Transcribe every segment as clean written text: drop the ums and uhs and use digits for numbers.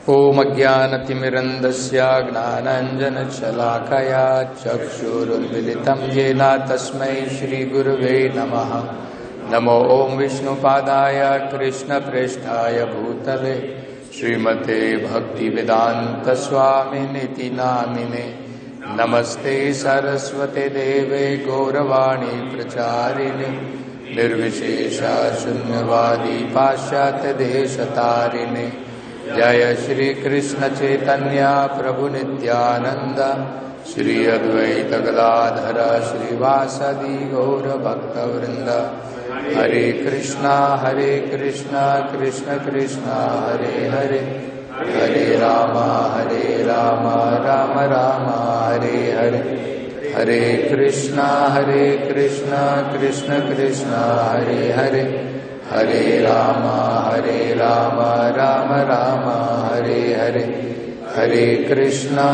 ओम अज्ञानतिमिरन्धस्य ज्ञानाञ्जनशलाकया चक्षुरुन्मिलितं येन तस्मै श्रीगुरुवे नमः। नमो ओम विष्णुपादाय कृष्णप्रेष्ठाय भूतले श्रीमते भक्तिवेदान्तस्वामिनिति नामिने। नमस्ते सरस्वते देवे गौरवाणी प्रचारिणे निर्विशेषा शून्यवादी पाश्चात्य देशतारिणे। जय श्री कृष्ण चैतन्य प्रभु नित्यानंद श्री अद्वैत गदाधर श्रीवासदि गौर भक्तवृंद। हरे कृष्णा कृष्ण कृष्ण हरे हरे, हरे राम राम राम हरे हरे। हरे कृष्णा कृष्ण कृष्ण हरे हरे, हरे राम राम हरे हरे। हरे कृष्णा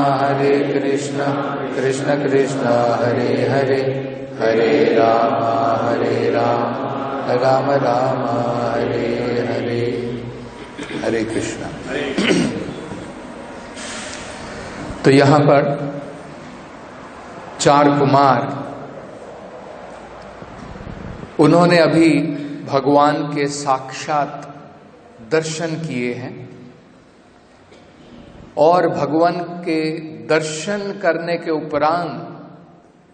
कृष्ण कृष्ण हरे हरे, हरे राम राम हरे हरे। हरे कृष्णा। तो यहाँ पर चार कुमार, उन्होंने अभी भगवान के साक्षात दर्शन किए हैं और भगवान के दर्शन करने के उपरांत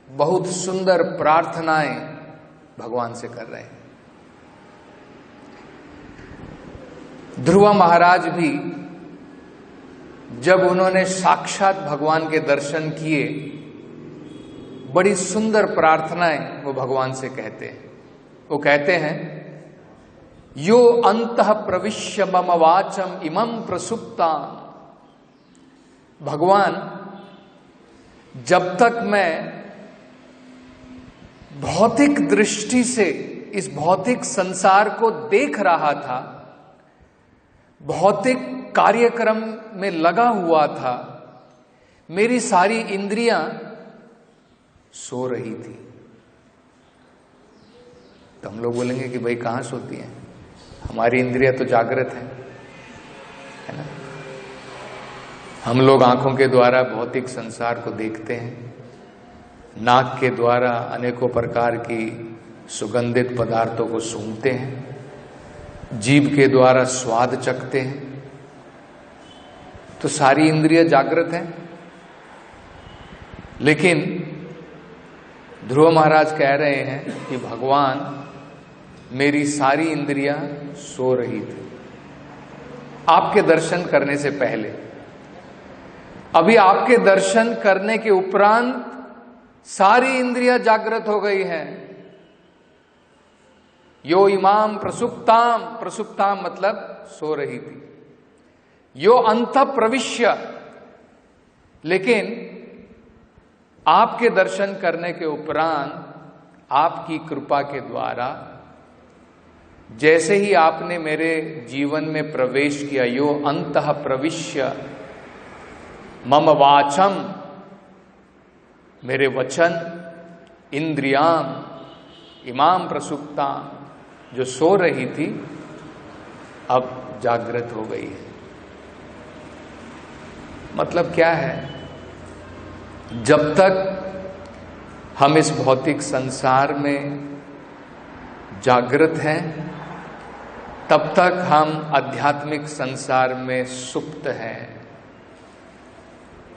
बहुत सुंदर प्रार्थनाएं भगवान से कर रहे हैं। ध्रुव महाराज भी जब उन्होंने साक्षात भगवान के दर्शन किए, बड़ी सुंदर प्रार्थनाएं वो भगवान से कहते हैं। वो कहते हैं, यो अंतः प्रविश्य मम वाचम इमं प्रसुप्ता। भगवान, जब तक मैं भौतिक दृष्टि से इस भौतिक संसार को देख रहा था, भौतिक कार्यक्रम में लगा हुआ था, मेरी सारी इंद्रियां सो रही थी। तो हम लोग बोलेंगे कि भाई कहां सोती हैं, हमारी इंद्रियां तो जागृत है ना। हम लोग आंखों के द्वारा भौतिक संसार को देखते हैं, नाक के द्वारा अनेकों प्रकार की सुगंधित पदार्थों को सूंघते हैं, जीभ के द्वारा स्वाद चखते हैं। तो सारी इंद्रियां जागृत हैं। लेकिन ध्रुव महाराज कह रहे हैं कि भगवान, मेरी सारी इंद्रियां सो रही थी आपके दर्शन करने से पहले। अभी आपके दर्शन करने के उपरांत सारी इंद्रियां जागृत हो गई हैं। यो इमाम प्रसुप्ताम, प्रसुप्ताम मतलब सो रही थी। यो अंत प्रविश्य, लेकिन आपके दर्शन करने के उपरांत आपकी कृपा के द्वारा जैसे ही आपने मेरे जीवन में प्रवेश किया, यो अंतः प्रविश्य मम वाचम, मेरे वचन, इंद्रियाम, इमाम प्रसुप्ताम, जो सो रही थी अब जागृत हो गई है। मतलब क्या है, जब तक हम इस भौतिक संसार में जागृत हैं, तब तक हम आध्यात्मिक संसार में सुप्त हैं।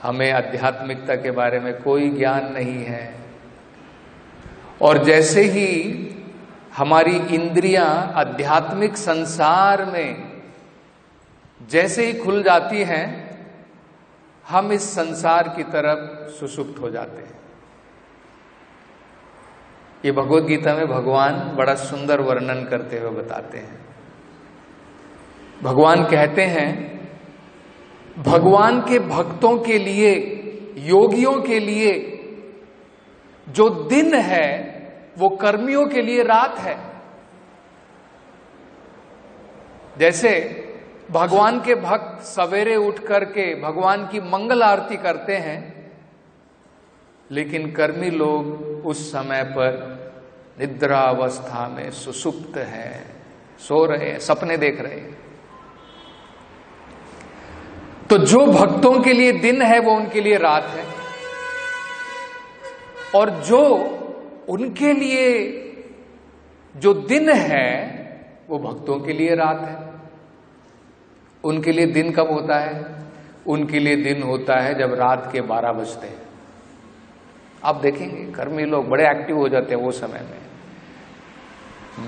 हमें आध्यात्मिकता के बारे में कोई ज्ञान नहीं है। और जैसे ही हमारी इंद्रियां आध्यात्मिक संसार में जैसे ही खुल जाती हैं, हम इस संसार की तरफ सुसुप्त हो जाते हैं। ये भगवद गीता में भगवान बड़ा सुंदर वर्णन करते हुए बताते हैं। भगवान कहते हैं, भगवान के भक्तों के लिए, योगियों के लिए जो दिन है वो कर्मियों के लिए रात है। जैसे भगवान के भक्त सवेरे उठ करके भगवान की मंगल आरती करते हैं, लेकिन कर्मी लोग उस समय पर निद्रा अवस्था में सुसुप्त हैं, सो रहे हैं, सपने देख रहे हैं। तो जो भक्तों के लिए दिन है वो उनके लिए रात है, और जो उनके लिए जो दिन है वो भक्तों के लिए रात है। उनके लिए दिन कब होता है? उनके लिए दिन होता है जब रात के 12 बजते हैं। आप देखेंगे कर्मी लोग बड़े एक्टिव हो जाते हैं वो समय में।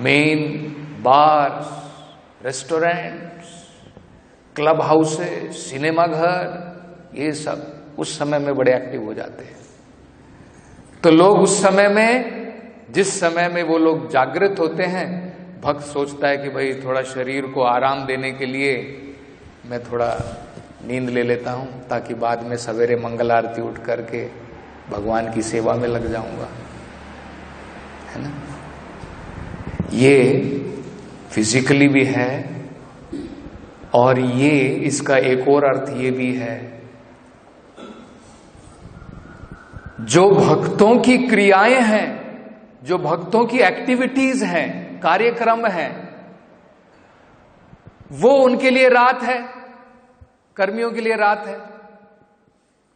Main bars, restaurants, club houses, cinema घर, ये सब उस समय में बड़े एक्टिव हो जाते हैं। तो लोग उस समय में, जिस समय में वो लोग जागृत होते हैं, भक्त सोचता है कि भाई थोड़ा शरीर को आराम देने के लिए मैं थोड़ा नींद ले लेता हूं, ताकि बाद में सवेरे मंगल आरती उठ करके भगवान की सेवा में लग जाऊंगा, है ना। ये फिजिकली भी है, और ये इसका एक और अर्थ ये भी है, जो भक्तों की क्रियाएं हैं, जो भक्तों की एक्टिविटीज हैं, कार्यक्रम हैं, वो उनके लिए रात है, कर्मियों के लिए रात है।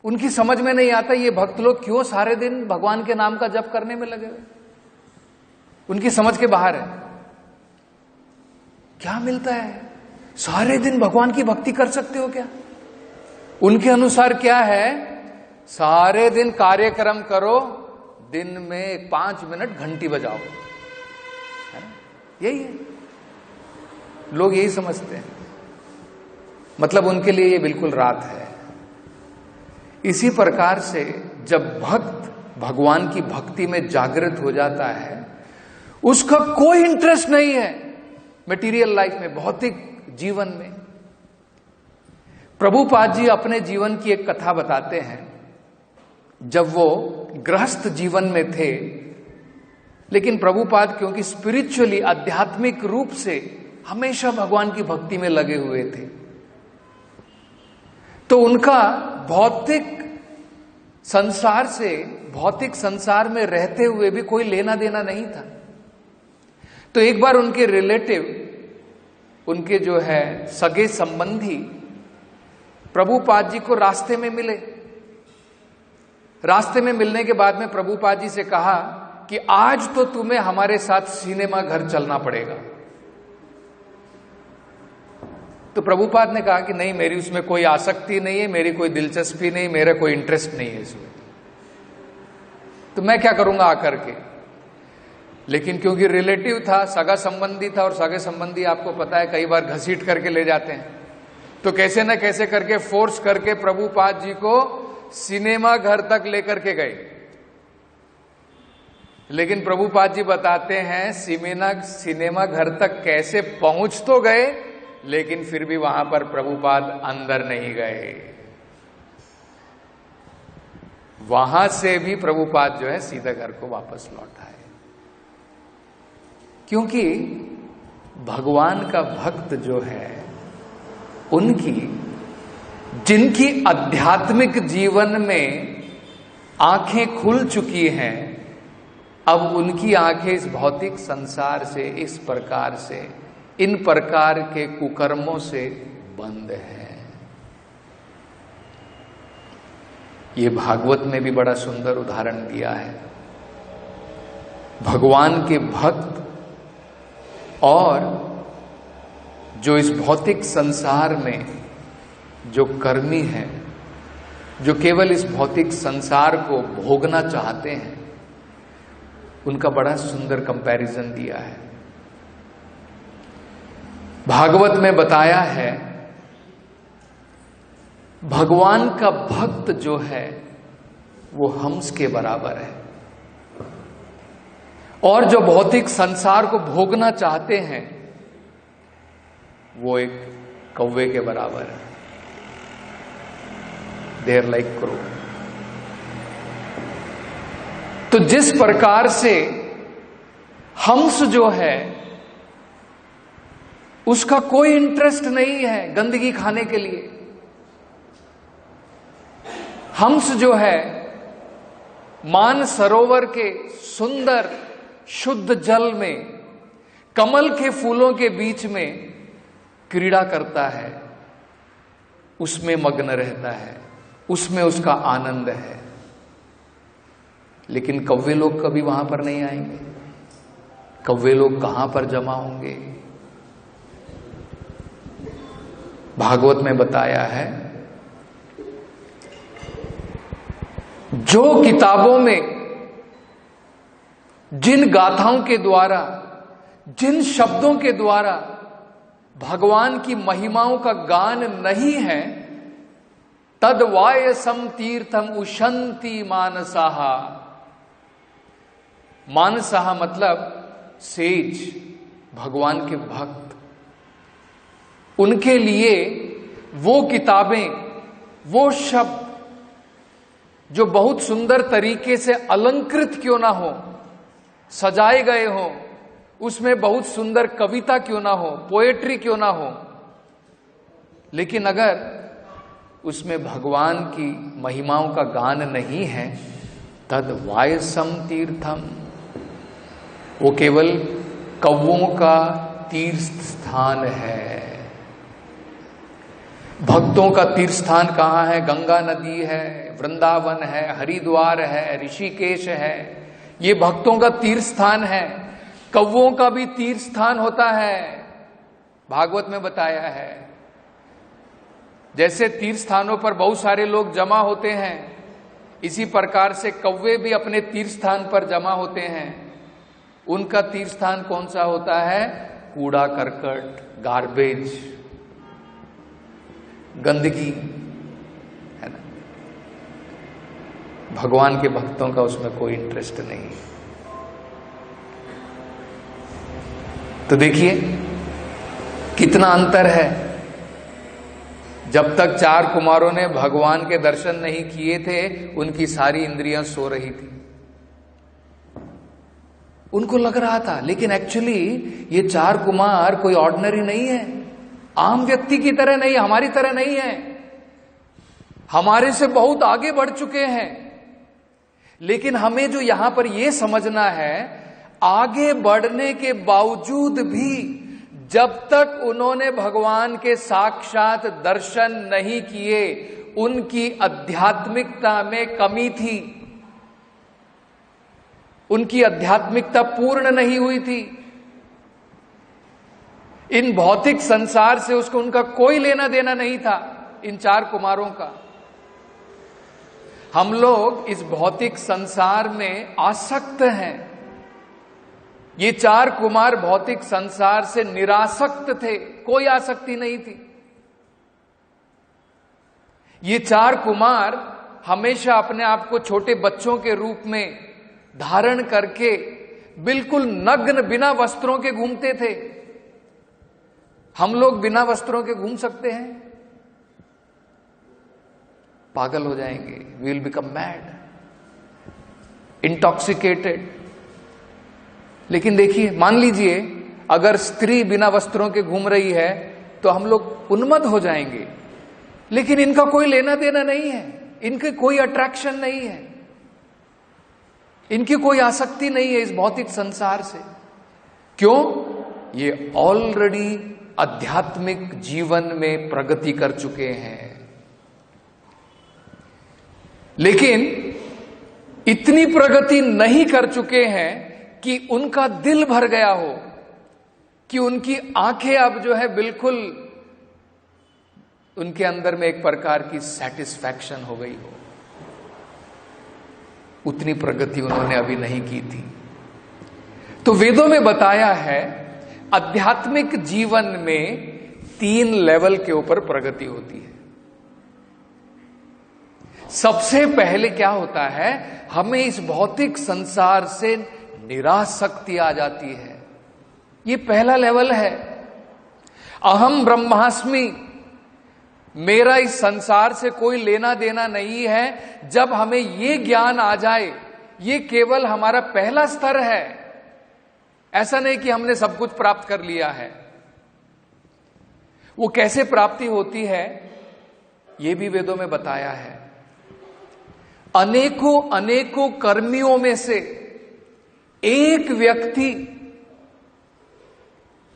उनकी समझ में नहीं आता ये भक्त लोग क्यों सारे दिन भगवान के नाम का जप करने में लगे हुए, उनकी समझ के बाहर है। क्या मिलता है? सारे दिन भगवान की भक्ति कर सकते हो क्या? उनके अनुसार क्या है? सारे दिन कार्यक्रम करो, दिन में 5 मिनट घंटी बजाओ, है ना? यही है, लोग यही समझते हैं। मतलब उनके लिए ये बिल्कुल रात है। इसी प्रकार से जब भक्त भगवान की भक्ति में जागृत हो जाता है, उसका कोई इंटरेस्ट नहीं है मटेरियल लाइफ में, भौतिक जीवन में। प्रभुपाद जी अपने जीवन की एक कथा बताते हैं। जब वो गृहस्थ जीवन में थे, लेकिन प्रभुपाद क्योंकि स्पिरिचुअली, आध्यात्मिक रूप से हमेशा भगवान की भक्ति में लगे हुए थे, तो उनका भौतिक संसार से, भौतिक संसार में रहते हुए भी कोई लेना देना नहीं था। तो एक बार उनके रिलेटिव, उनके जो है सगे संबंधी, प्रभुपाद जी को रास्ते में मिले। रास्ते में मिलने के बाद में प्रभुपाद जी से कहा कि आज तो तुम्हें हमारे साथ सिनेमा घर चलना पड़ेगा। तो प्रभुपाद ने कहा कि नहीं, मेरी उसमें कोई आसक्ति नहीं है, मेरी कोई दिलचस्पी नहीं, मेरा कोई इंटरेस्ट नहीं है इसमें, तो मैं क्या करूंगा आकर के। लेकिन क्योंकि रिलेटिव था, सगा संबंधी था, और सगे संबंधी आपको पता है कई बार घसीट करके ले जाते हैं, तो कैसे न कैसे करके फोर्स करके प्रभुपाद जी को सिनेमा घर तक लेकर के गए। लेकिन प्रभुपाद जी बताते हैं सिनेमा घर तक कैसे पहुंच तो गए, लेकिन फिर भी वहां पर प्रभुपाद अंदर नहीं गए। वहां से भी प्रभुपाद जो है सीधा घर को वापस लौट आए। क्योंकि भगवान का भक्त जो है, उनकी, जिनकी आध्यात्मिक जीवन में आंखें खुल चुकी हैं, अब उनकी आंखें इस भौतिक संसार से, इस प्रकार से, इन प्रकार के कुकर्मों से बंद है। ये भागवत में भी बड़ा सुंदर उदाहरण दिया है। भगवान के भक्त और जो इस भौतिक संसार में जो कर्मी हैं, जो केवल इस भौतिक संसार को भोगना चाहते हैं, उनका बड़ा सुंदर कंपैरिजन दिया है। भागवत में बताया है, भगवान का भक्त जो है वो हंस के बराबर है, और जो भौतिक संसार को भोगना चाहते हैं वो एक कौवे के बराबर है। They're like crow. तो जिस प्रकार से हंस जो है उसका कोई इंटरेस्ट नहीं है गंदगी खाने के लिए। हंस जो है मान सरोवर के सुंदर शुद्ध जल में कमल के फूलों के बीच में क्रीड़ा करता है, उसमें मग्न रहता है, उसमें उसका आनंद है। लेकिन कौवे लोग कभी वहां पर नहीं आएंगे। कौवे लोग कहां पर जमा होंगे? भागवत में बताया है, जो किताबों में जिन गाथाओं के द्वारा, जिन शब्दों के द्वारा भगवान की महिमाओं का गान नहीं है, तद वायसम तीर्थम उशंति मानसाहा। मानसाहा मतलब सेज, भगवान के भक्त। उनके लिए वो किताबें, वो शब्द जो बहुत सुंदर तरीके से अलंकृत क्यों ना हो, सजाए गए हो, उसमें बहुत सुंदर कविता क्यों ना हो, पोएट्री क्यों ना हो, लेकिन अगर उसमें भगवान की महिमाओं का गान नहीं है, तद वायसम तीर्थम, वो केवल कौवों का तीर्थ स्थान है। भक्तों का तीर्थ स्थान कहां है? गंगा नदी है, वृंदावन है, हरिद्वार है, ऋषिकेश है, ये भक्तों का तीर्थ स्थान है। कौवों का भी तीर्थ स्थान होता है, भागवत में बताया है। जैसे तीर्थ स्थानों पर बहुत सारे लोग जमा होते हैं, इसी प्रकार से कौवे भी अपने तीर्थ स्थान पर जमा होते हैं। उनका तीर्थ स्थान कौन सा होता है? कूड़ा करकट, गार्बेज, गंदगी, है ना। भगवान के भक्तों का उसमें कोई इंटरेस्ट नहीं है। तो देखिए कितना अंतर है। जब तक 4 कुमारों ने भगवान के दर्शन नहीं किए थे, उनकी सारी इंद्रियां सो रही थी। उनको लग रहा था, लेकिन एक्चुअली ये 4 कुमार कोई ऑर्डिनरी नहीं है, आम व्यक्ति की तरह नहीं, हमारी तरह नहीं है, हमारे से बहुत आगे बढ़ चुके हैं। लेकिन हमें जो यहां पर यह समझना है, आगे बढ़ने के बावजूद भी जब तक उन्होंने भगवान के साक्षात दर्शन नहीं किए, उनकी आध्यात्मिकता में कमी थी, उनकी आध्यात्मिकता पूर्ण नहीं हुई थी। इन भौतिक संसार से उसको उनका कोई लेना देना नहीं था, इन 4 कुमारों का। हम लोग इस भौतिक संसार में आसक्त हैं। ये 4 कुमार भौतिक संसार से निरासक्त थे, कोई आसक्ति नहीं थी। ये 4 कुमार हमेशा अपने आप को छोटे बच्चों के रूप में धारण करके बिल्कुल नग्न, बिना वस्त्रों के घूमते थे। हम लोग बिना वस्त्रों के घूम सकते हैं? पागल हो जाएंगे, we will become mad, intoxicated. लेकिन देखिए, मान लीजिए अगर स्त्री बिना वस्त्रों के घूम रही है तो हम लोग उन्मत्त हो जाएंगे, लेकिन इनका कोई लेना देना नहीं है, इनके कोई अट्रैक्शन नहीं है, इनकी कोई आसक्ति नहीं है इस भौतिक संसार से। क्यों? ये ऑलरेडी आध्यात्मिक जीवन में प्रगति कर चुके हैं। लेकिन इतनी प्रगति नहीं कर चुके हैं कि उनका दिल भर गया हो, कि उनकी आंखें अब जो है बिल्कुल उनके अंदर में एक प्रकार की सेटिस्फैक्शन हो गई हो। उतनी प्रगति उन्होंने अभी नहीं की थी। तो वेदों में बताया है, आध्यात्मिक जीवन में 3 लेवल के ऊपर प्रगति होती है। सबसे पहले क्या होता है, हमें इस भौतिक संसार से निरासक्ति आ जाती है। ये पहला लेवल है। अहम ब्रह्मास्मि, मेरा इस संसार से कोई लेना देना नहीं है। जब हमें ये ज्ञान आ जाए, ये केवल हमारा पहला स्तर है। ऐसा नहीं कि हमने सब कुछ प्राप्त कर लिया है। वो कैसे प्राप्ति होती है, ये भी वेदों में बताया है। अनेकों अनेकों कर्मियों में से एक व्यक्ति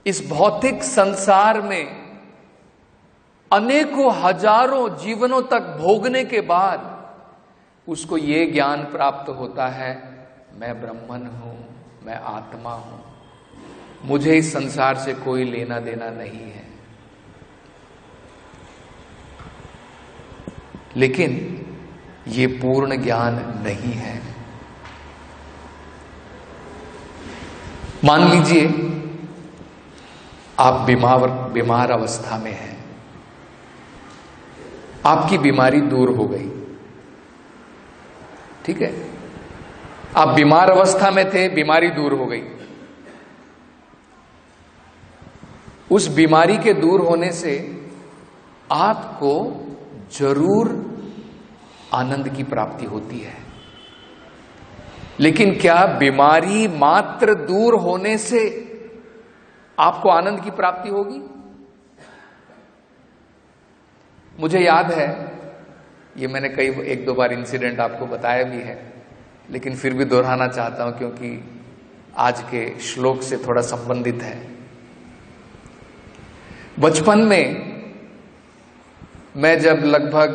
इस भौतिक संसार में अनेकों हजारों जीवनों तक भोगने के बाद उसको ये ज्ञान प्राप्त होता है, मैं ब्रह्मन हूं, मैं आत्मा हूं, मुझे इस संसार से कोई लेना देना नहीं है। लेकिन ये पूर्ण ज्ञान नहीं है। मान लीजिए आप बीमार अवस्था में हैं, आपकी बीमारी दूर हो गई, ठीक है, आप बीमार अवस्था में थे, बीमारी दूर हो गई। उस बीमारी के दूर होने से आपको जरूर आनंद की प्राप्ति होती है। लेकिन क्या बीमारी मात्र दूर होने से आपको आनंद की प्राप्ति होगी? मुझे याद है, ये मैंने एक दो बार इंसिडेंट आपको बताया भी है, लेकिन फिर भी दोहराना चाहता हूं क्योंकि आज के श्लोक से थोड़ा संबंधित है। बचपन में मैं जब लगभग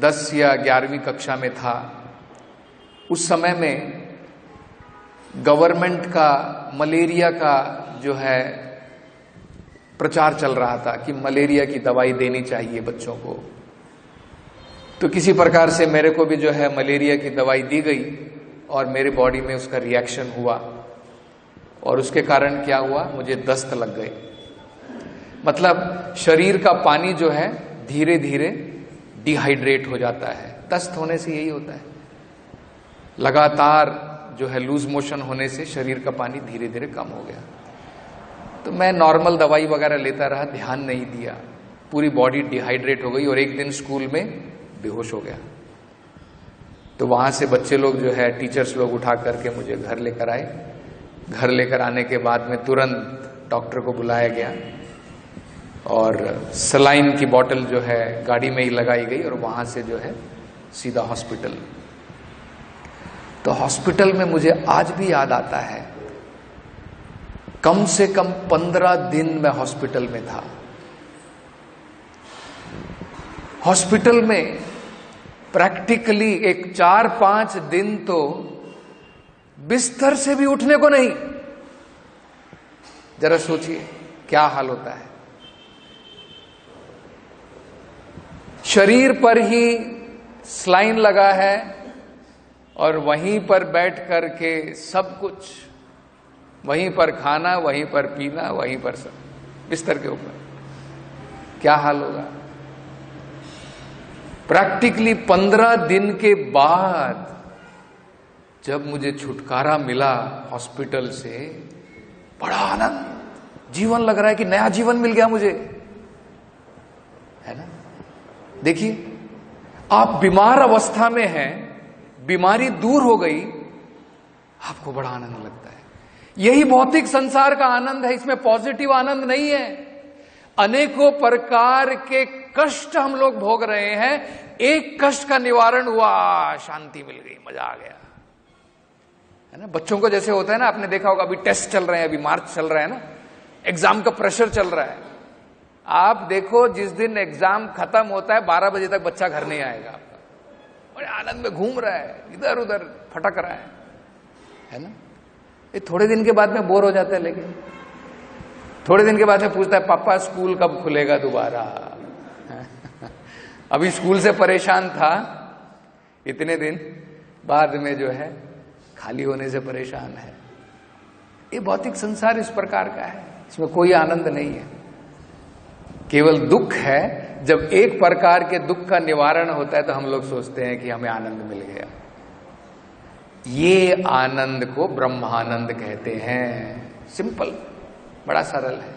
10 या 11वीं कक्षा में था, उस समय में गवर्नमेंट का मलेरिया का जो है प्रचार चल रहा था कि मलेरिया की दवाई देनी चाहिए बच्चों को। तो किसी प्रकार से मेरे को भी जो है मलेरिया की दवाई दी गई और मेरे बॉडी में उसका रिएक्शन हुआ और उसके कारण क्या हुआ, मुझे दस्त लग गए। मतलब शरीर का पानी जो है धीरे धीरे डिहाइड्रेट हो जाता है। दस्त होने से यही होता है, लगातार जो है लूज मोशन होने से शरीर का पानी धीरे धीरे कम हो गया। तो मैं नॉर्मल दवाई वगैरह लेता रहा, ध्यान नहीं दिया, पूरी बॉडी डिहाइड्रेट हो गई और एक दिन स्कूल में बेहोश हो गया। तो वहां से बच्चे लोग जो है, टीचर्स लोग उठा करके मुझे घर लेकर आए। घर लेकर आने के बाद में तुरंत डॉक्टर को बुलाया गया और सलाइन की बोतल जो है गाड़ी में ही लगाई गई और वहां से जो है सीधा हॉस्पिटल। तो हॉस्पिटल में मुझे आज भी याद आता है, कम से कम 15 दिन मैं हॉस्पिटल में था। हॉस्पिटल में प्रैक्टिकली एक 4-5 दिन तो बिस्तर से भी उठने को नहीं। जरा सोचिए क्या हाल होता है। शरीर पर ही स्लाइन लगा है और वहीं पर बैठ करके सब कुछ, वहीं पर खाना, वहीं पर पीना, वहीं पर सब, बिस्तर के ऊपर। क्या हाल होगा। प्रैक्टिकली 15 दिन के बाद जब मुझे छुटकारा मिला हॉस्पिटल से, बड़ा आनंद, जीवन लग रहा है कि नया जीवन मिल गया मुझे, है ना। देखिए, आप बीमार अवस्था में हैं, बीमारी दूर हो गई, आपको बड़ा आनंद लगता है। यही भौतिक संसार का आनंद है, इसमें पॉजिटिव आनंद नहीं है। अनेकों प्रकार के कष्ट हम लोग भोग रहे हैं, एक कष्ट का निवारण हुआ, शांति मिल गई, मजा आ गया, है ना। बच्चों को जैसे होता है ना, आपने देखा होगा, अभी टेस्ट चल रहे हैं, अभी मार्च चल रहा है ना, एग्जाम का प्रेशर चल रहा है। आप देखो, जिस दिन एग्जाम खत्म होता है 12 बजे तक बच्चा घर नहीं आएगा आपका, बड़े आनंद में घूम रहा है, इधर उधर फटक रहा है ना। ये थोड़े दिन के बाद में बोर हो जाता है, लेकिन थोड़े दिन के बाद में पूछता है, पापा स्कूल कब खुलेगा दोबारा। अभी स्कूल से परेशान था इतने दिन, बाद में जो है खाली होने से परेशान है। ये भौतिक संसार इस प्रकार का है, इसमें कोई आनंद नहीं है, केवल दुख है। जब एक प्रकार के दुख का निवारण होता है तो हम लोग सोचते हैं कि हमें आनंद मिल गया। ये आनंद को ब्रह्मानंद कहते हैं। सिंपल, बड़ा सरल है।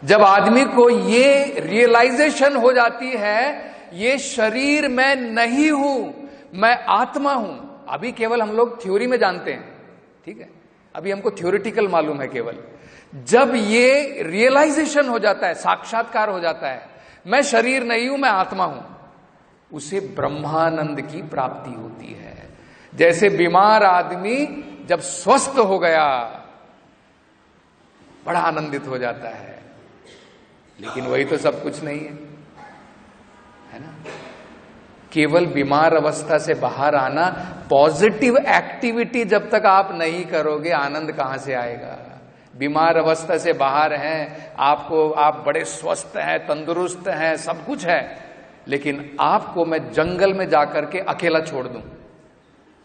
जब आदमी को ये रियलाइजेशन हो जाती है, ये शरीर मैं नहीं हूं, मैं आत्मा हूं। अभी केवल हम लोग थ्योरी में जानते हैं, ठीक है, अभी हमको थ्योरेटिकल मालूम है केवल। जब ये रियलाइजेशन हो जाता है, साक्षात्कार हो जाता है, मैं शरीर नहीं हूं, मैं आत्मा हूं, उसे ब्रह्मानंद की प्राप्ति होती है। जैसे बीमार आदमी जब स्वस्थ हो गया, बड़ा आनंदित हो जाता है, लेकिन वही तो सब कुछ नहीं है। है ना। केवल बीमार अवस्था से बाहर आना, पॉजिटिव एक्टिविटी जब तक आप नहीं करोगे आनंद कहां से आएगा। बीमार अवस्था से बाहर हैं, आप बड़े स्वस्थ हैं, तंदुरुस्त हैं, सब कुछ है, लेकिन आपको मैं जंगल में जाकर के अकेला छोड़ दूं,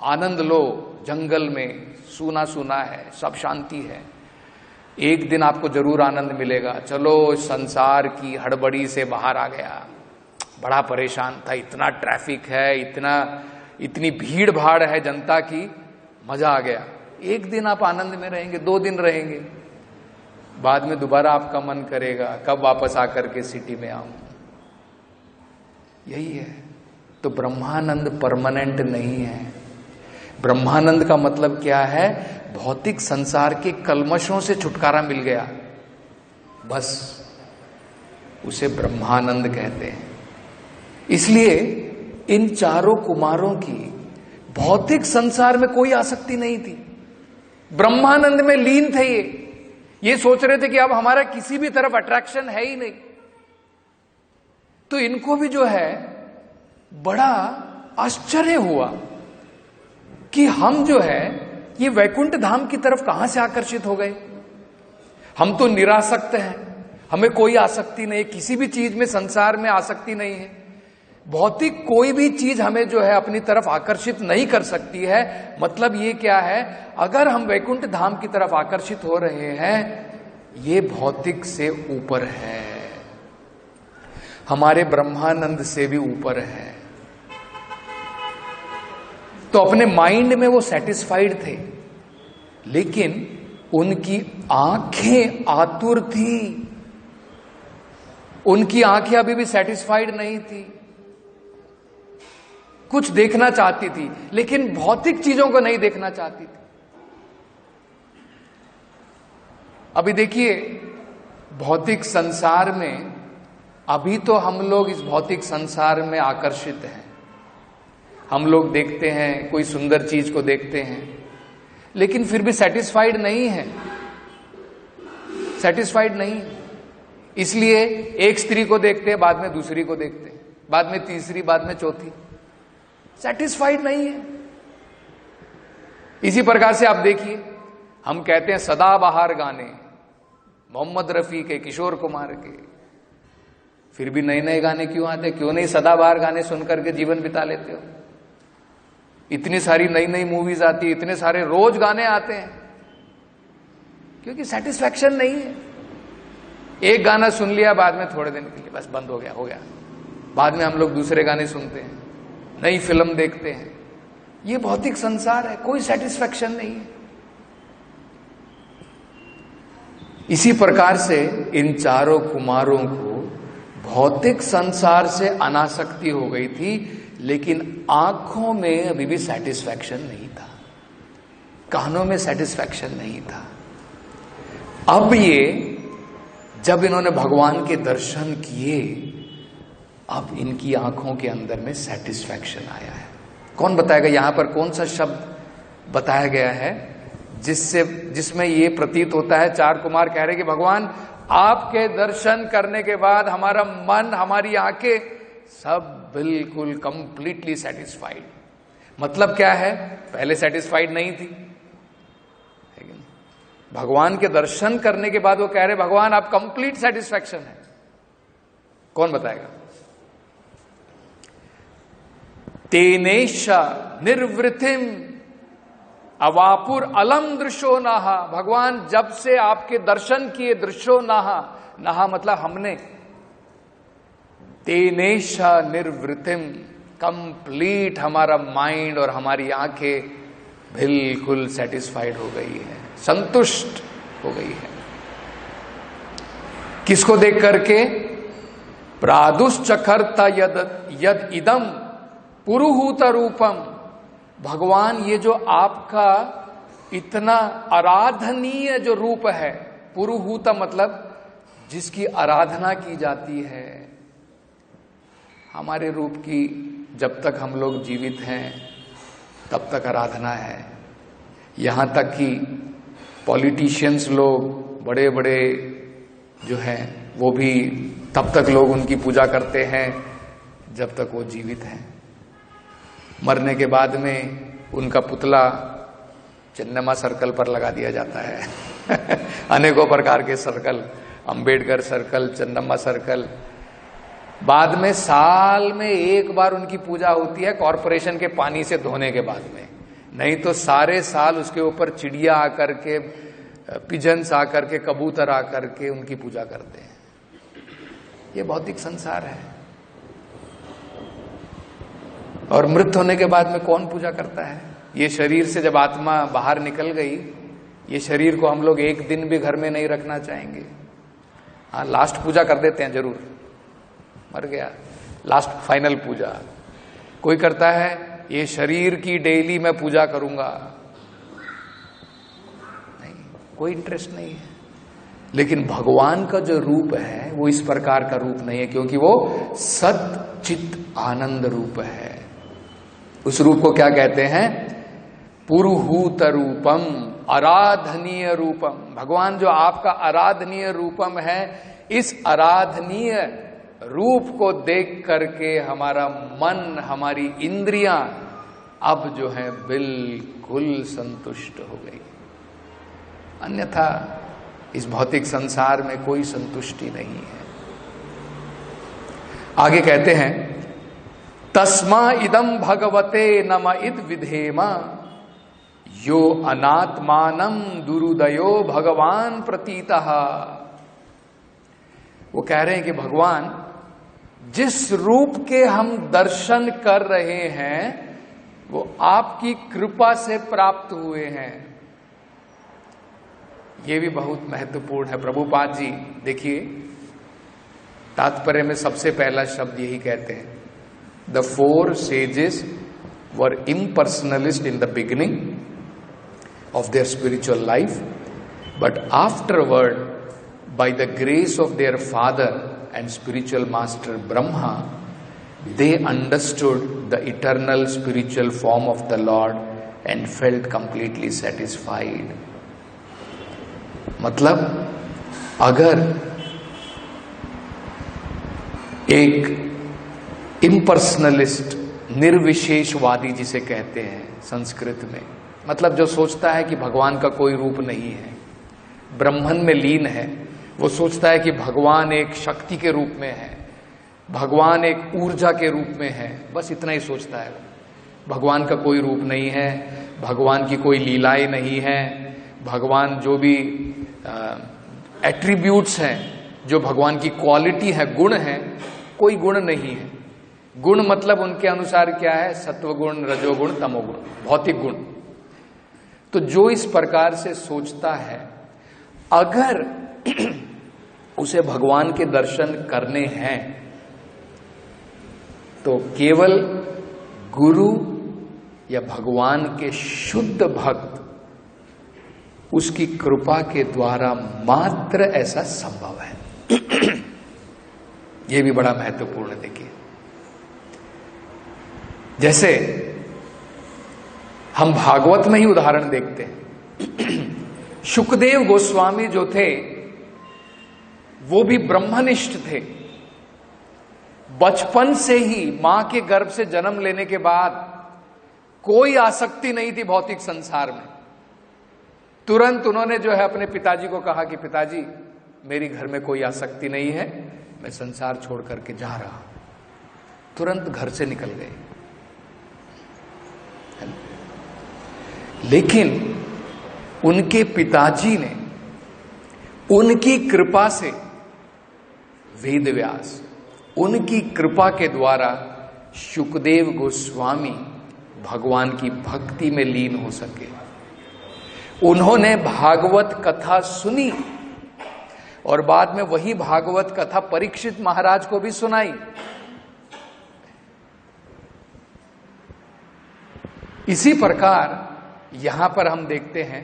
आनंद लो, जंगल में सूना सूना है, सब शांति है, एक दिन आपको जरूर आनंद मिलेगा। चलो संसार की हड़बड़ी से बाहर आ गया, बड़ा परेशान था, इतना ट्रैफिक है, इतनी भीड़ भाड़ है जनता की, मजा आ गया। एक दिन आप आनंद में रहेंगे, 2 दिन रहेंगे, बाद में दोबारा आपका मन करेगा कब वापस आकर के सिटी में आऊं। यही है। तो ब्रह्मानंद परमानेंट नहीं है। ब्रह्मानंद का मतलब क्या है? भौतिक संसार के कल्मशों से छुटकारा मिल गया, बस उसे ब्रह्मानंद कहते हैं। इसलिए इन चारों कुमारों की भौतिक संसार में कोई आसक्ति नहीं थी, ब्रह्मानंद में लीन थे। ये सोच रहे थे कि अब हमारा किसी भी तरफ अट्रैक्शन है ही नहीं। तो इनको भी जो है बड़ा आश्चर्य हुआ कि हम जो है ये वैकुंठ धाम की तरफ कहां से आकर्षित हो गए। हम तो निरासक्त हैं, हमें कोई आसक्ति नहीं, किसी भी चीज में संसार में आसक्ति नहीं है। भौतिक कोई भी चीज हमें जो है अपनी तरफ आकर्षित नहीं कर सकती है। मतलब ये क्या है, अगर हम वैकुंठ धाम की तरफ आकर्षित हो रहे हैं, ये भौतिक से ऊपर है, हमारे ब्रह्मानंद से भी ऊपर है। तो अपने माइंड में वो सेटिस्फाइड थे, लेकिन उनकी आंखें आतुर थी, उनकी आंखें अभी भी सेटिस्फाइड नहीं थी, कुछ देखना चाहती थी, लेकिन भौतिक चीजों को नहीं देखना चाहती थी। अभी देखिए, भौतिक संसार में अभी तो हम लोग इस भौतिक संसार में आकर्षित हैं। हम लोग देखते हैं, कोई सुंदर चीज को देखते हैं, लेकिन फिर भी सेटिस्फाइड नहीं है, सेटिस्फाइड नहीं। इसलिए एक स्त्री को देखते हैं, बाद में दूसरी को देखते हैं, बाद में तीसरी, बाद में चौथी, सेटिस्फाइड नहीं है। इसी प्रकार से आप देखिए, हम कहते हैं सदाबहार गाने मोहम्मद रफी के, किशोर कुमार के, फिर भी नए नए गाने क्यों आते? क्यों नहीं सदाबहार गाने सुनकर के जीवन बिता लेते हो? इतनी सारी नई नई मूवीज आती है, इतने सारे रोज गाने आते हैं, क्योंकि सेटिस्फैक्शन नहीं है। एक गाना सुन लिया, बाद में थोड़े दिन के लिए बस बंद हो गया, बाद में हम लोग दूसरे गाने सुनते हैं, नई फिल्म देखते हैं। ये भौतिक संसार है, कोई सेटिस्फैक्शन नहीं है। इसी प्रकार से इन चारों कुमारों को भौतिक संसार से अनासक्ति हो गई थी, लेकिन आंखों में अभी भी सेटिस्फैक्शन नहीं था, कानों में सेटिस्फैक्शन नहीं था। अब ये जब इन्होंने भगवान के दर्शन किए, अब इनकी आंखों के अंदर में सेटिस्फैक्शन आया है। कौन बताएगा यहां पर कौन सा शब्द बताया गया है जिसमें ये प्रतीत होता है? चार कुमार कह रहे कि भगवान आपके दर्शन करने के बाद हमारा मन, हमारी आंखें सब बिल्कुल कंप्लीटली सेटिस्फाइड। मतलब क्या है? पहले सेटिस्फाइड नहीं थी, लेकिन भगवान के दर्शन करने के बाद वो कह रहे भगवान आप कंप्लीट सेटिस्फैक्शन है। कौन बताएगा? तेनेश निर्वृतिम अवापुर अलम दृश्यो नहा। भगवान जब से आपके दर्शन किए, दृश्यो नहा, नहा मतलब हमने, तेनेश निर्वृतिम, कंप्लीट हमारा माइंड और हमारी आंखें बिल्कुल सेटिस्फाइड हो गई है, संतुष्ट हो गई है। किसको देख करके? प्रादुश्चखरता यद इदम पुरुहूत रूपम। भगवान ये जो आपका इतना आराधनीय जो रूप है, पुरुहूत मतलब जिसकी आराधना की जाती है। हमारे रूप की जब तक हम लोग जीवित हैं तब तक आराधना है। यहां तक कि पॉलिटिशियंस लोग, बड़े बड़े जो हैं, वो भी तब तक लोग उनकी पूजा करते हैं जब तक वो जीवित हैं। मरने के बाद में उनका पुतला चन्नम्मा सर्कल पर लगा दिया जाता है अनेकों प्रकार के circle, Ambedkar circle, Chennamma circle. बाद में साल में एक बार उनकी पूजा होती है कॉरपोरेशन के पानी से धोने के बाद में, नहीं तो सारे साल उसके ऊपर चिड़िया आकर के, पिजन्स आकर के, कबूतर आकर के उनकी पूजा करते हैं। ये भौतिक संसार है। और मृत होने के बाद में कौन पूजा करता है? ये शरीर से जब आत्मा बाहर निकल गई, ये शरीर को हम लोग एक दिन भी घर में नहीं रखना चाहेंगे। हाँ, लास्ट पूजा कर देते हैं जरूर, मर गया लास्ट फाइनल पूजा। कोई करता है ये शरीर की डेली मैं पूजा करूंगा, नहीं, कोई इंटरेस्ट नहीं है। लेकिन भगवान का जो रूप है वो इस प्रकार का रूप नहीं है, क्योंकि वो सत चित आनंद रूप है। उस रूप को क्या कहते हैं? पुरुहूत रूपम, आराधनीय रूपम। भगवान जो आपका आराधनीय रूपम है, इस आराधनीय रूप को देख करके हमारा मन, हमारी इंद्रियां अब जो है बिल्कुल संतुष्ट हो गई। अन्यथा इस भौतिक संसार में कोई संतुष्टि नहीं है। आगे कहते हैं, तस्मा इदम भगवते नम इद विधेम यो अनात्मानम दुरुदयो भगवान प्रतीतः। वो कह रहे हैं कि भगवान जिस रूप के हम दर्शन कर रहे हैं वो आपकी कृपा से प्राप्त हुए हैं। ये भी बहुत महत्वपूर्ण है। प्रभुपाद जी देखिए, तात्पर्य में सबसे पहला शब्द यही कहते हैं, the four sages were impersonalist in the beginning of their spiritual life, but afterward, by the grace of their father and spiritual master Brahma, they understood the eternal spiritual form of the Lord and felt completely satisfied. मतलब अगर एक इम्पर्सनलिस्ट, निर्विशेषवादी जिसे कहते हैं संस्कृत में, मतलब जो सोचता है कि भगवान का कोई रूप नहीं है, ब्रह्मन में लीन है, वो सोचता है कि भगवान एक शक्ति के रूप में है, भगवान एक ऊर्जा के रूप में है, बस इतना ही सोचता है। भगवान का कोई रूप नहीं है, भगवान की कोई लीलाएं नहीं है, भगवान जो भी एट्रीब्यूट्स हैं, जो भगवान की क्वालिटी है, गुण है, कोई गुण नहीं है। गुण मतलब उनके अनुसार क्या है? सत्वगुण, रजोगुण, तमोगुण, भौतिक गुण। तो जो इस प्रकार से सोचता है, अगर उसे भगवान के दर्शन करने हैं तो केवल गुरु या भगवान के शुद्ध भक्त, उसकी कृपा के द्वारा मात्र ऐसा संभव है। यह भी बड़ा महत्वपूर्ण है। देखिए, जैसे हम भागवत में ही उदाहरण देखते हैं। शुकदेव गोस्वामी जो थे वो भी ब्रह्मनिष्ठ थे। बचपन से ही मां के गर्भ से जन्म लेने के बाद कोई आसक्ति नहीं थी भौतिक संसार में। तुरंत उन्होंने जो है अपने पिताजी को कहा कि पिताजी, मेरी घर में कोई आसक्ति नहीं है, मैं संसार छोड़ करके जा रहा हूं। तुरंत घर से निकल गए। लेकिन उनके पिताजी ने उनकी कृपा से, वेदव्यास, उनकी कृपा के द्वारा शुकदेव गोस्वामी भगवान की भक्ति में लीन हो सके। उन्होंने भागवत कथा सुनी और बाद में वही भागवत कथा परीक्षित महाराज को भी सुनाई। इसी प्रकार यहां पर हम देखते हैं,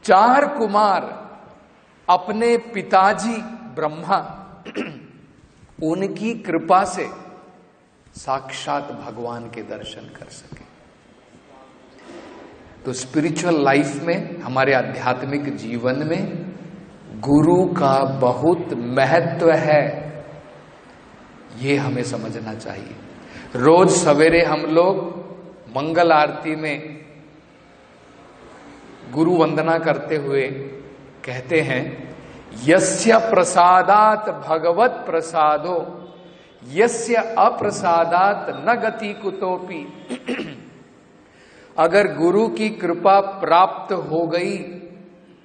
4 कुमार अपने पिताजी ब्रह्मा, उनकी कृपा से साक्षात भगवान के दर्शन कर सके। तो स्पिरिचुअल लाइफ में, हमारे आध्यात्मिक जीवन में गुरु का बहुत महत्व है। ये हमें समझना चाहिए। रोज सवेरे हम लोग मंगल आरती में गुरु वंदना करते हुए कहते हैं, यस्य प्रसादात भगवत प्रसादो यस्य अप्रसादात न गति कुतोपि। अगर गुरु की कृपा प्राप्त हो गई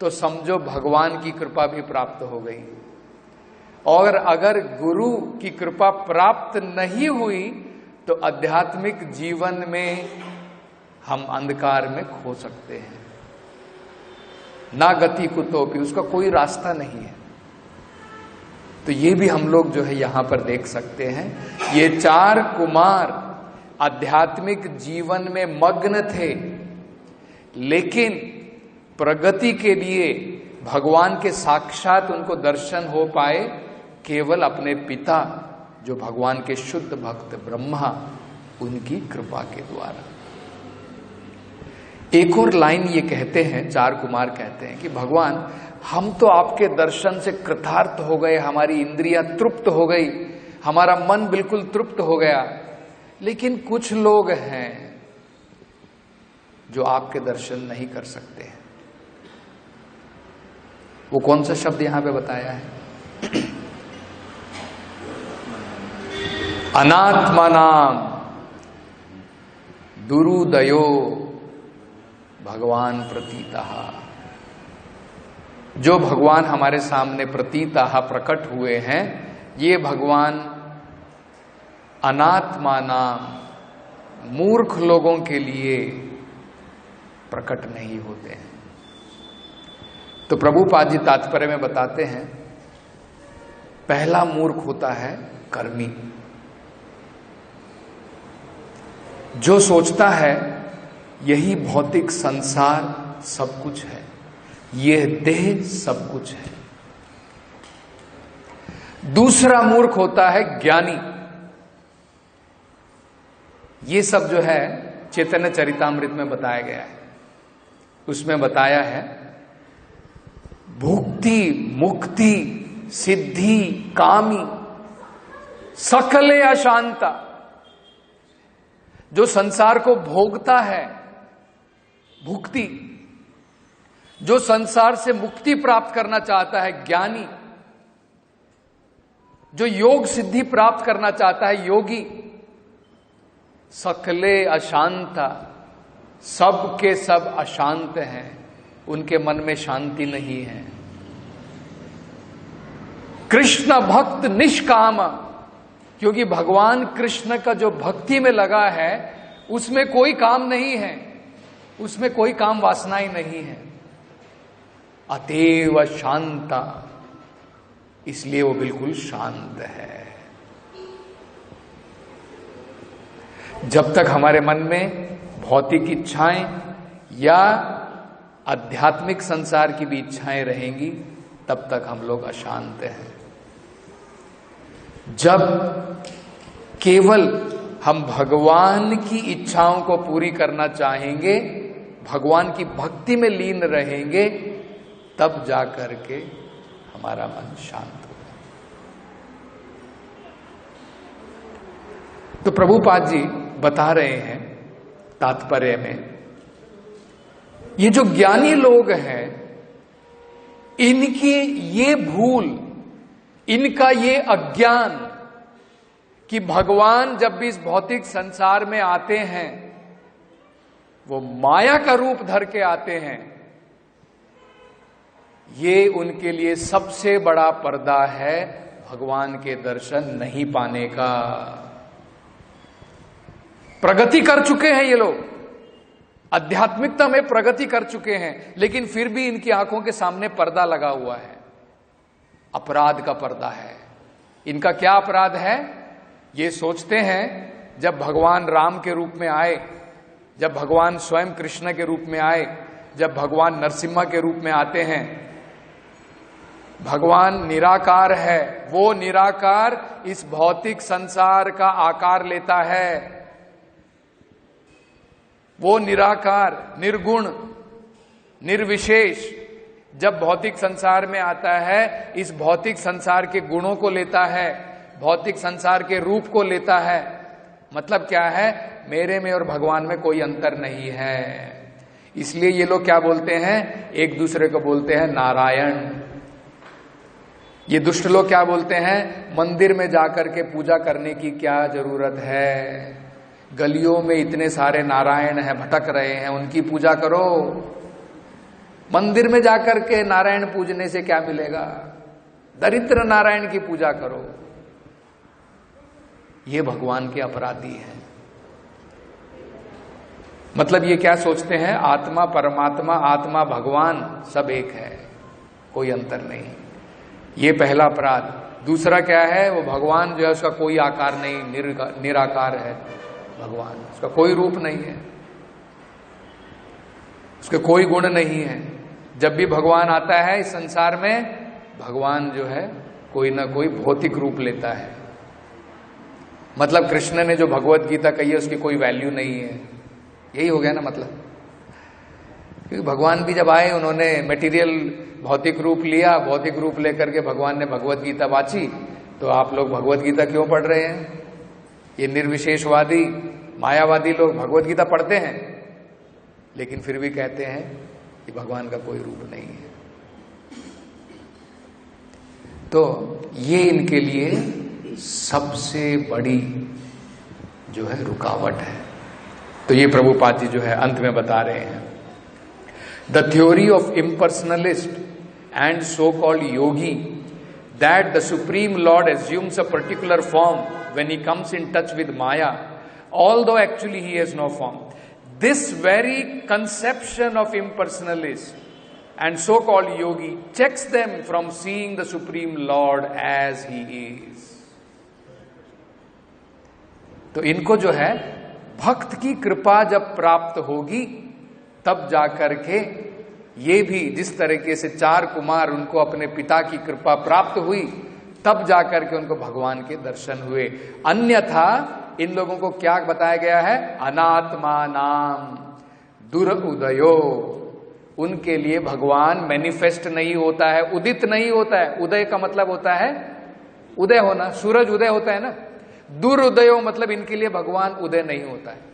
तो समझो भगवान की कृपा भी प्राप्त हो गई, और अगर गुरु की कृपा प्राप्त नहीं हुई तो आध्यात्मिक जीवन में हम अंधकार में खो सकते हैं। ना गति कुतोपि, उसका कोई रास्ता नहीं है। तो ये भी हम लोग जो है यहां पर देख सकते हैं। ये 4 कुमार आध्यात्मिक जीवन में मग्न थे, लेकिन प्रगति के लिए भगवान के साक्षात उनको दर्शन हो पाए केवल अपने पिता जो भगवान के शुद्ध भक्त ब्रह्मा, उनकी कृपा के द्वारा। एक और लाइन ये कहते हैं, 4 कुमार कहते हैं कि भगवान हम तो आपके दर्शन से कृतार्थ हो गए, हमारी इंद्रियां तृप्त हो गई, हमारा मन बिल्कुल तृप्त हो गया, लेकिन कुछ लोग हैं जो आपके दर्शन नहीं कर सकते हैं। वो कौन सा शब्द यहां पे बताया है? अनात्मनाम दुरुदयो भगवान प्रतीतः। जो भगवान हमारे सामने प्रतीतः प्रकट हुए हैं, ये भगवान अनात्मानाम मूर्ख लोगों के लिए प्रकट नहीं होते हैं। तो प्रभुपाद जी तात्पर्य में बताते हैं, पहला मूर्ख होता है कर्मी, जो सोचता है यही भौतिक संसार सब कुछ है, यह देह सब कुछ है। दूसरा मूर्ख होता है ज्ञानी। ये सब जो है चैतन्य चरितामृत में बताया गया है। उसमें बताया है भुक्ति मुक्ति सिद्धि कामी सकले अशांता। जो संसार को भोगता है भुक्ति, जो संसार से मुक्ति प्राप्त करना चाहता है ज्ञानी, जो योग सिद्धि प्राप्त करना चाहता है योगी, सकले अशांता, सब के सब अशांत हैं, उनके मन में शांति नहीं है। कृष्ण भक्त निष्काम, क्योंकि भगवान कृष्ण का जो भक्ति में लगा है उसमें कोई काम नहीं है, उसमें कोई काम वासनाएं नहीं है। अतएव शांता, इसलिए वो बिल्कुल शांत है। जब तक हमारे मन में भौतिक इच्छाएं या आध्यात्मिक संसार की भी इच्छाएं रहेंगी, तब तक हम लोग अशांत हैं। जब केवल हम भगवान की इच्छाओं को पूरी करना चाहेंगे, भगवान की भक्ति में लीन रहेंगे, तब जाकर के हमारा मन शांत होगा। तो प्रभुपाद जी बता रहे हैं तात्पर्य में, ये जो ज्ञानी लोग हैं, इनकी ये भूल, इनका ये अज्ञान कि भगवान जब भी इस भौतिक संसार में आते हैं वो माया का रूप धर के आते हैं, ये उनके लिए सबसे बड़ा पर्दा है भगवान के दर्शन नहीं पाने का। प्रगति कर चुके हैं ये लोग, आध्यात्मिकता में प्रगति कर चुके हैं, लेकिन फिर भी इनकी आंखों के सामने पर्दा लगा हुआ है, अपराध का पर्दा है। इनका क्या अपराध है? ये सोचते हैं जब भगवान राम के रूप में आए, जब भगवान स्वयं कृष्ण के रूप में आए, जब भगवान नरसिम्हा के रूप में आते हैं, भगवान निराकार है, वो निराकार इस भौतिक संसार का आकार लेता है। वो निराकार, निर्गुण, निर्विशेष जब भौतिक संसार में आता है, इस भौतिक संसार के गुणों को लेता है, भौतिक संसार के रूप को लेता है। मतलब क्या है, मेरे में और भगवान में कोई अंतर नहीं है। इसलिए ये लोग क्या बोलते हैं, एक दूसरे को बोलते हैं नारायण। ये दुष्ट लोग क्या बोलते हैं, मंदिर में जाकर के पूजा करने की क्या जरूरत है, गलियों में इतने सारे नारायण हैं भटक रहे हैं, उनकी पूजा करो। मंदिर में जाकर के नारायण पूजने से क्या मिलेगा, दरिद्र नारायण की पूजा करो। ये भगवान के अपराधी हैं। मतलब ये क्या सोचते हैं, आत्मा परमात्मा, आत्मा भगवान सब एक है, कोई अंतर नहीं। ये पहला अपराध। दूसरा क्या है, वो भगवान जो है उसका कोई आकार नहीं, निराकार है भगवान, उसका कोई रूप नहीं है, उसके कोई गुण नहीं है। जब भी भगवान आता है इस संसार में, भगवान जो है कोई ना कोई भौतिक रूप लेता है। मतलब कृष्ण ने जो भगवत गीता कही है उसकी कोई वैल्यू नहीं है, यही हो गया ना मतलब। क्योंकि भगवान भी जब आए उन्होंने मटेरियल भौतिक रूप लिया, भौतिक रूप लेकर के भगवान ने भगवत गीता वाची। तो आप लोग भगवत गीता क्यों पढ़ रहे हैं? ये निर्विशेषवादी मायावादी लोग भगवत गीता पढ़ते हैं लेकिन फिर भी कहते हैं कि भगवान का कोई रूप नहीं है। तो ये इनके लिए सबसे बड़ी जो है रुकावट है। तो ये प्रभुपाद जी जो है अंत में बता रहे हैं, the theory of इम्पर्सनलिस्ट and so called Yogi that the supreme Lord assumes a particular form when he comes in touch with Maya, although actually he has no form. This very conception of impersonalist and so-called yogi checks them from seeing the Supreme Lord as he is. तो इनको जो है भक्त की कृपा जब प्राप्त होगी तब जाकर के ये भी, जिस तरीके से 4 कुमार उनको अपने पिता की कृपा प्राप्त हुई तब जाकर के उनको भगवान के दर्शन हुए। अन्यथा इन लोगों को क्या बताया गया है, अनात्मा नाम दुर्उदयो, उनके लिए भगवान मैनिफेस्ट नहीं होता है, उदित नहीं होता है। उदय का मतलब होता है उदय होना, सूरज उदय होता है ना। दुर्उदयो मतलब इनके लिए भगवान उदय नहीं होता है।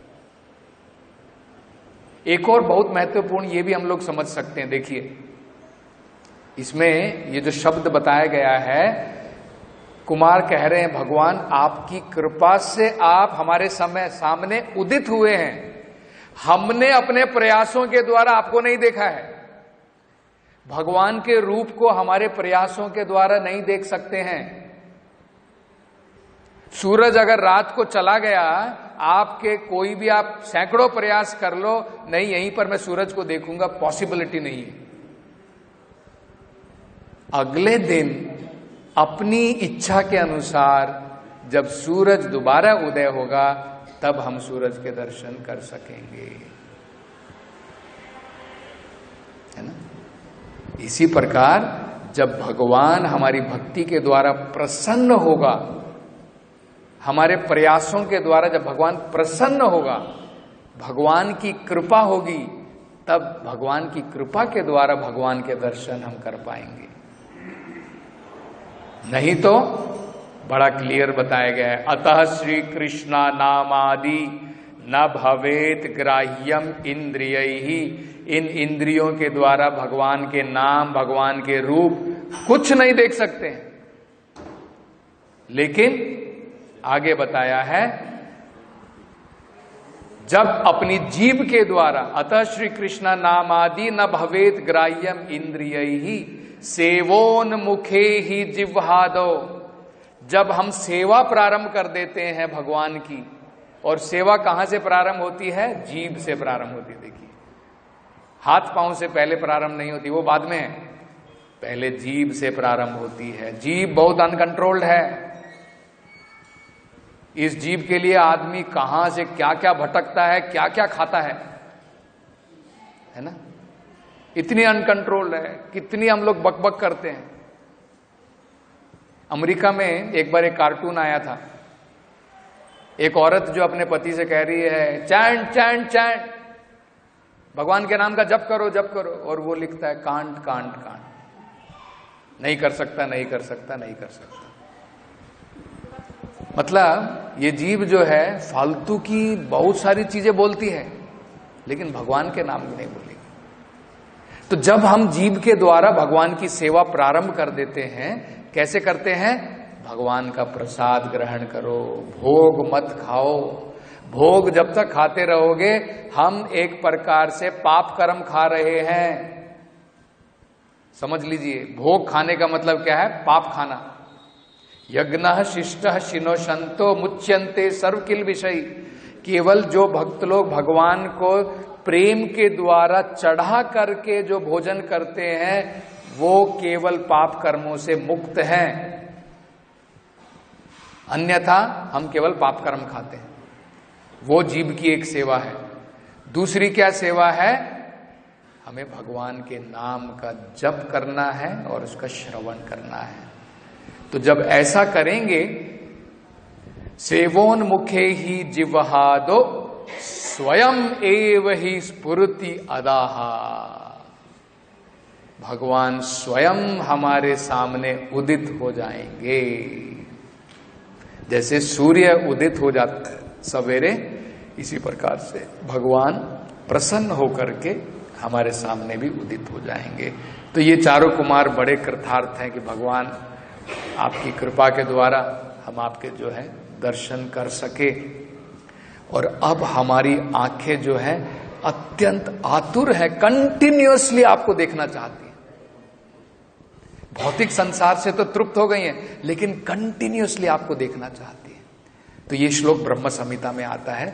एक और बहुत महत्वपूर्ण ये भी हम लोग समझ सकते हैं, देखिए इसमें ये जो शब्द बताया गया है, कुमार कह रहे हैं भगवान आपकी कृपा से आप हमारे सामने उदित हुए हैं, हमने अपने प्रयासों के द्वारा आपको नहीं देखा है। भगवान के रूप को हमारे प्रयासों के द्वारा नहीं देख सकते हैं। सूरज अगर रात को चला गया, आपके कोई भी आप सैकड़ों प्रयास कर लो, नहीं यहीं पर मैं सूरज को देखूंगा, पॉसिबिलिटी नहीं है। अगले दिन अपनी इच्छा के अनुसार जब सूरज दोबारा उदय होगा तब हम सूरज के दर्शन कर सकेंगे, है ना। इसी प्रकार जब भगवान हमारी भक्ति के द्वारा प्रसन्न होगा, हमारे प्रयासों के द्वारा जब भगवान प्रसन्न होगा, भगवान की कृपा होगी, तब भगवान की कृपा के द्वारा भगवान के दर्शन हम कर पाएंगे। नहीं तो बड़ा क्लियर बताया गया है, अतः श्री कृष्णा नामादि न भवेत ग्राह्यम इंद्रियैहि, इन इंद्रियों के द्वारा भगवान के नाम, भगवान के रूप कुछ नहीं देख सकते हैं। लेकिन आगे बताया है, जब अपनी जीभ के द्वारा, अतः श्री कृष्णा नामादि न भवेत ग्राह्यम इंद्रियैहि सेवोन्मुखे ही जिह्वादो, जब हम सेवा प्रारंभ कर देते हैं भगवान की, और सेवा कहां से प्रारंभ होती है, जीभ से प्रारंभ होती है। देखिए हाथ पांव से पहले प्रारंभ नहीं होती, वो बाद में है, पहले जीभ से प्रारंभ होती है। जीभ बहुत अनकंट्रोल्ड है। इस जीभ के लिए आदमी कहां से क्या क्या भटकता है, क्या क्या खाता है ना। इतनी अनकंट्रोल्ड है, कितनी हम लोग बकबक करते हैं। अमेरिका में एक बार एक कार्टून आया था, एक औरत जो अपने पति से कह रही है चैंट चैंट चैंट, भगवान के नाम का जप करो जप करो, और वो लिखता है कांट कांट कांट, नहीं कर सकता नहीं कर सकता नहीं कर सकता। मतलब ये जीव जो है फालतू की बहुत सारी चीजें बोलती है, लेकिन भगवान के नाम में नहीं बोलेगी। तो जब हम जीव के द्वारा भगवान की सेवा प्रारंभ कर देते हैं, कैसे करते हैं? भगवान का प्रसाद ग्रहण करो, भोग मत खाओ। भोग जब तक खाते रहोगे, हम एक प्रकार से पाप कर्म खा रहे हैं। समझ लीजिए, भोग खाने का मतलब क्या है? पाप खाना। यज्ञ शिष्ट शिनो संतो मुच्यंते सर्व किल विषय। केवल जो भक्त लोग भगवान को प्रेम के द्वारा चढ़ा करके जो भोजन करते हैं, वो केवल पाप कर्मों से मुक्त हैं। अन्यथा हम केवल पाप कर्म खाते हैं। वो जीव की एक सेवा है। दूसरी क्या सेवा है? हमें भगवान के नाम का जप करना है और उसका श्रवण करना है। तो जब ऐसा करेंगे, सेवोन्मुखे ही जिह्वादो स्वयं एव ही स्फुरति अदाहा। भगवान स्वयं हमारे सामने उदित हो जाएंगे। जैसे सूर्य उदित हो जाता है सवेरे, इसी प्रकार से भगवान प्रसन्न होकर के हमारे सामने भी उदित हो जाएंगे। तो ये चारों कुमार बड़े कृतार्थ हैं कि भगवान आपकी कृपा के द्वारा हम आपके जो है दर्शन कर सके। और अब हमारी आंखें जो है अत्यंत आतुर है, कंटिन्यूअसली आपको देखना चाहती है। भौतिक संसार से तो तृप्त हो गई हैं, लेकिन कंटिन्यूअसली आपको देखना चाहती है। तो ये श्लोक ब्रह्म संहिता में आता है,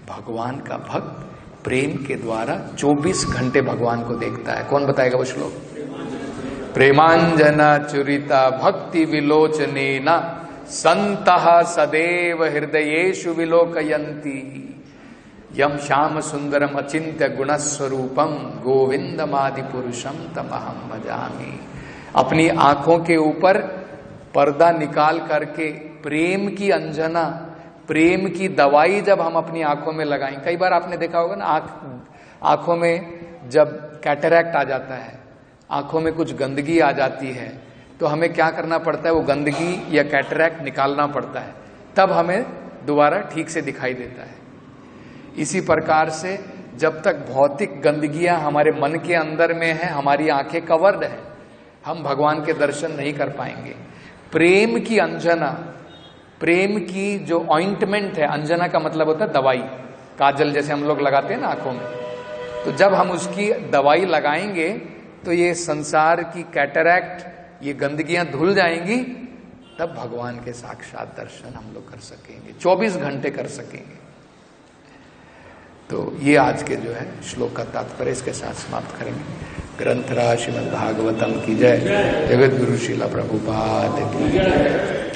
भगवान का भक्त प्रेम के द्वारा 24 घंटे भगवान को देखता है। कौन बताएगा वो श्लोक? प्रेमांजना चुरिता भक्ति विलोचनेना संतः सदैव हृदयेषु विलोकयन्ति यम श्याम सुंदरम अचिंत्य गुणस्वरूपम गोविंदमादि पुरुषम तमहम भजामि। अपनी आंखों के ऊपर पर्दा निकाल करके प्रेम की अंजना, प्रेम की दवाई जब हम अपनी आंखों में लगाएं, कई बार आपने देखा होगा ना, आंखों में जब कैटरैक्ट आ जाता है, आंखों में कुछ गंदगी आ जाती है, तो हमें क्या करना पड़ता है? वो गंदगी या कैटरैक्ट निकालना पड़ता है, तब हमें दोबारा ठीक से दिखाई देता है। इसी प्रकार से जब तक भौतिक गंदगियां हमारे मन के अंदर में है, हमारी आंखें कवर्ड है, हम भगवान के दर्शन नहीं कर पाएंगे। प्रेम की अंजना, प्रेम की जो ऑइंटमेंट है, अंजना का मतलब होता है दवाई, काजल जैसे हम लोग लगाते हैं ना आंखों में, तो जब हम उसकी दवाई लगाएंगे तो ये संसार की कैटरैक्ट, ये गंदगियां धुल जाएंगी, तब भगवान के साक्षात दर्शन हम लोग कर सकेंगे, 24 घंटे कर सकेंगे। तो ये आज के जो है श्लोक का तात्पर्य, इसके साथ समाप्त करेंगे। ग्रंथराज श्रीमद् भागवतम की जय। जगत गुरु श्रील प्रभुपाद की जय।